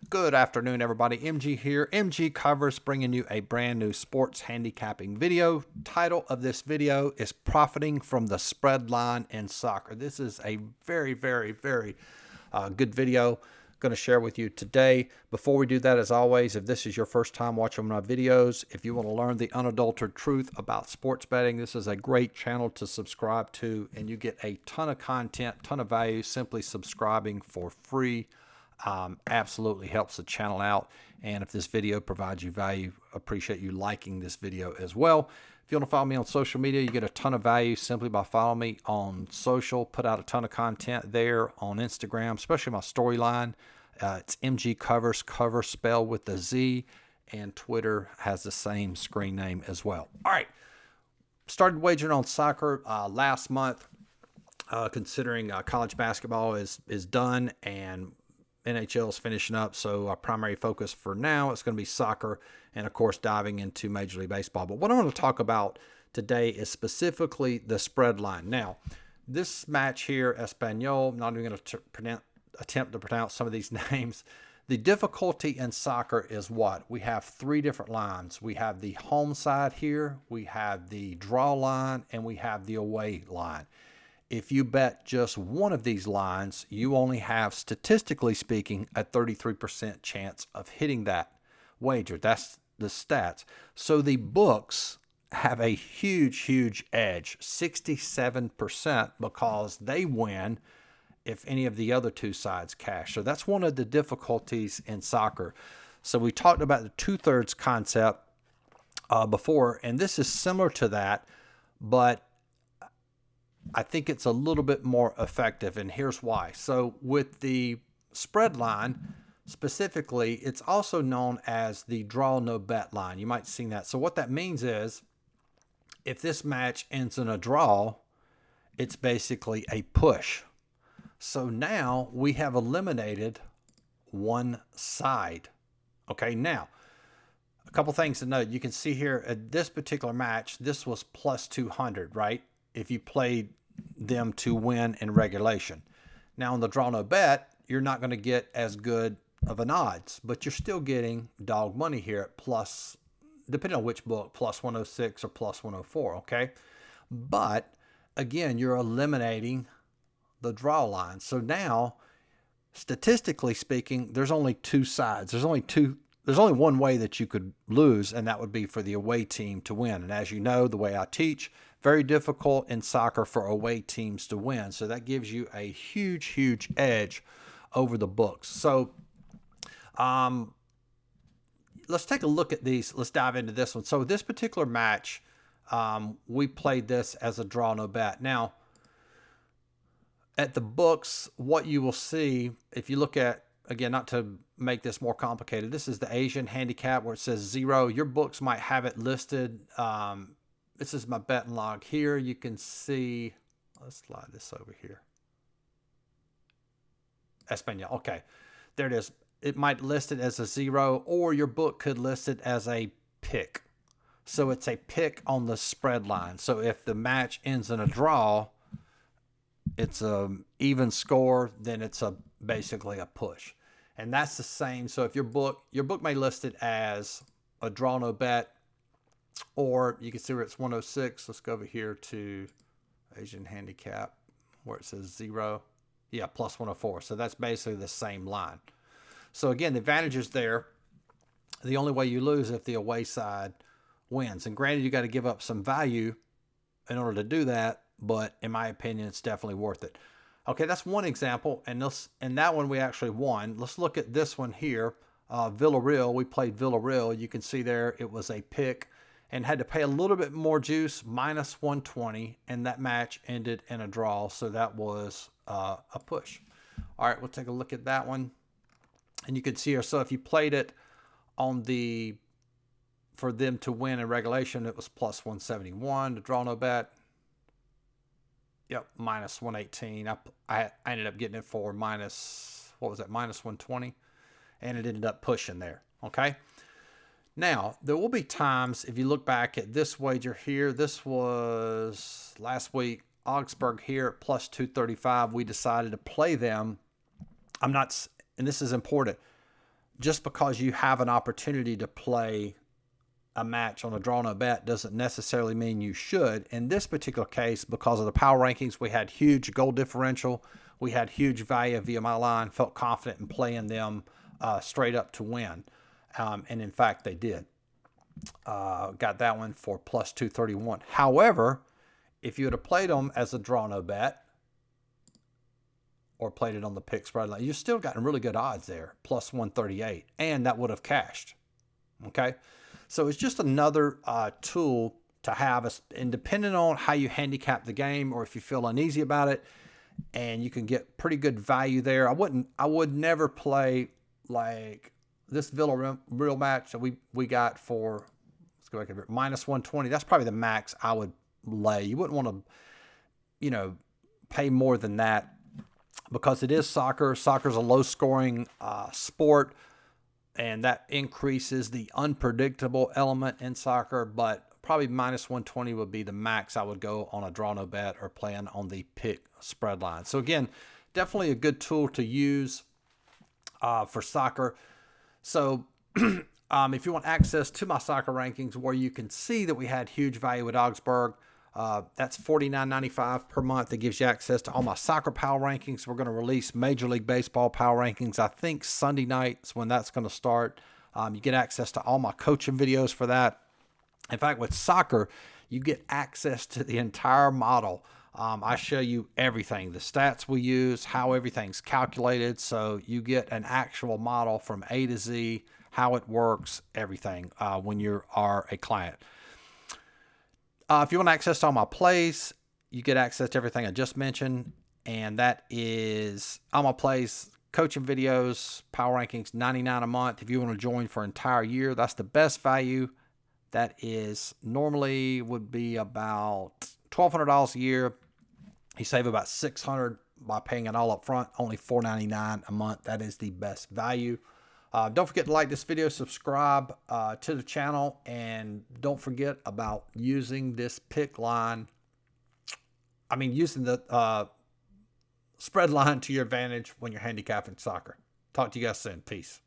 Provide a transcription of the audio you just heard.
Good afternoon, everybody. MG here. MG Covers bringing you a brand new sports handicapping video. Title of this video is Profiting from the Spread Line in Soccer. This is a very good video going to share with you today. Before we do that, as always, if this is your first time watching my videos, if you want to learn the unadulterated truth about sports betting, this is a great channel to subscribe to, and you get a ton of content, ton of value simply subscribing for free. Absolutely helps the channel out, and if this video provides you value, appreciate you liking this video as well. If you want to follow me on social media, you get a ton of value simply by following me on social. Put out a ton of content there on Instagram, especially my storyline. It's MGCovers, cover spelled with a Z, and Twitter has the same screen name as well. All right, started wagering on soccer last month, considering college basketball is done and NHL is finishing up, so our primary focus for now is going to be soccer and, of course, diving into Major League Baseball. But what I want to talk about today is specifically the spread line. Now, this match here, Espanol, I'm not even going to attempt to pronounce some of these names. The difficulty in soccer is what? We have three different lines. We have the home side here, we have the draw line, and we have the away line. If you bet just one of these lines, you only have, statistically speaking, a 33% chance of hitting that wager. That's the stats. So the books have a huge edge, 67%, because they win if any of the other two sides cash. So that's one of the difficulties in soccer. So we talked about the two-thirds concept before, and this is similar to that, but I think it's a little bit more effective, and here's why. So with the spread line, specifically, it's also known as the draw no bet line. You might have seen that. So what that means is if this match ends in a draw, it's basically a push. So now we have eliminated one side. Okay, now, a couple things to note. You can see here at this particular match, this was plus 200, right? If you played them to win in regulation. Now on the draw no bet, you're not going to get as good of an odds, but you're still getting dog money here at plus, depending on which book, plus 106 or plus 104, okay? But again, you're eliminating the draw line. So now, statistically speaking, there's only two sides. There's only one way that you could lose, and that would be for the away team to win. And as you know, the way I teach, very difficult in soccer for away teams to win. So that gives you a huge edge over the books. So let's take a look at these. Let's dive into this one. So this particular match, we played this as a draw no bet. Now, at the books, what you will see, if you look at, again, not to make this more complicated, this is the Asian handicap where it says 0. Your books might have it listed. This is my betting log here. You can see, let's slide this over here. Espanol. Okay, there it is. It might list it as a 0, or your book could list it as a pick. So it's a pick on the spread line. So if the match ends in a draw, it's a even score, then it's basically a push. And that's the same. So if your book may list it as a draw no bet, or you can see where it's 106. Let's go over here to Asian handicap where it says 0. Yeah, plus 104. So that's basically the same line. So again, the advantage is there. The only way you lose is if the away side wins. And granted, you got to give up some value in order to do that, but in my opinion, it's definitely worth it. Okay, that's one example, and that one we actually won. Let's look at this one here. Villarreal, we played Villarreal. You can see there it was a pick and had to pay a little bit more juice, minus 120, and that match ended in a draw, so that was a push. All right, we'll take a look at that one. And you can see here, so if you played it on for them to win in regulation, it was plus 171. The draw no bet, yep, minus 118. I ended up getting it for minus 120, and it ended up pushing there, okay? Now, there will be times, if you look back at this wager here, this was last week, Augsburg here at plus 235. We decided to play them. I'm not, and this is important, just because you have an opportunity to play a match on a draw no bet doesn't necessarily mean you should. In this particular case, because of the power rankings, we had huge goal differential. We had huge value via my line, felt confident in playing them straight up to win. And in fact, they did. Got that one for plus 231. However, if you would have played them as a draw no bet or played it on the pick spread line, you've still gotten really good odds there, plus 138, and that would have cashed. Okay, so it's just another tool to have, and depending on how you handicap the game or if you feel uneasy about it, and you can get pretty good value there. I would never play like this Villarreal match that we got for, let's go back over, minus 120. That's probably the max I would lay. You wouldn't want to, pay more than that because it is soccer. Soccer's a low-scoring sport, and that increases the unpredictable element in soccer, but probably minus 120 would be the max I would go on a draw no bet or playing on the pick spread line. So again, definitely a good tool to use for soccer. So if you want access to my soccer rankings where you can see that we had huge value with Augsburg, that's $49.95 per month. That gives you access to all my soccer power rankings. We're going to release Major League Baseball power rankings, I think Sunday nights when that's going to start. You get access to all my coaching videos for that. In fact, with soccer, you get access to the entire model. I show you everything, the stats we use, how everything's calculated. So you get an actual model from A to Z, how it works, everything when you are a client. If you want access to all my plays, you get access to everything I just mentioned. And that is all my plays, coaching videos, power rankings, $99 a month. If you want to join for an entire year, that's the best value. That is normally would be about $1,200 a year. You save about $600 by paying it all up front, only $499 a month. That is the best value. Don't forget to like this video, subscribe to the channel, and don't forget about using this pick line. Using the spread line to your advantage when you're handicapping soccer. Talk to you guys soon. Peace.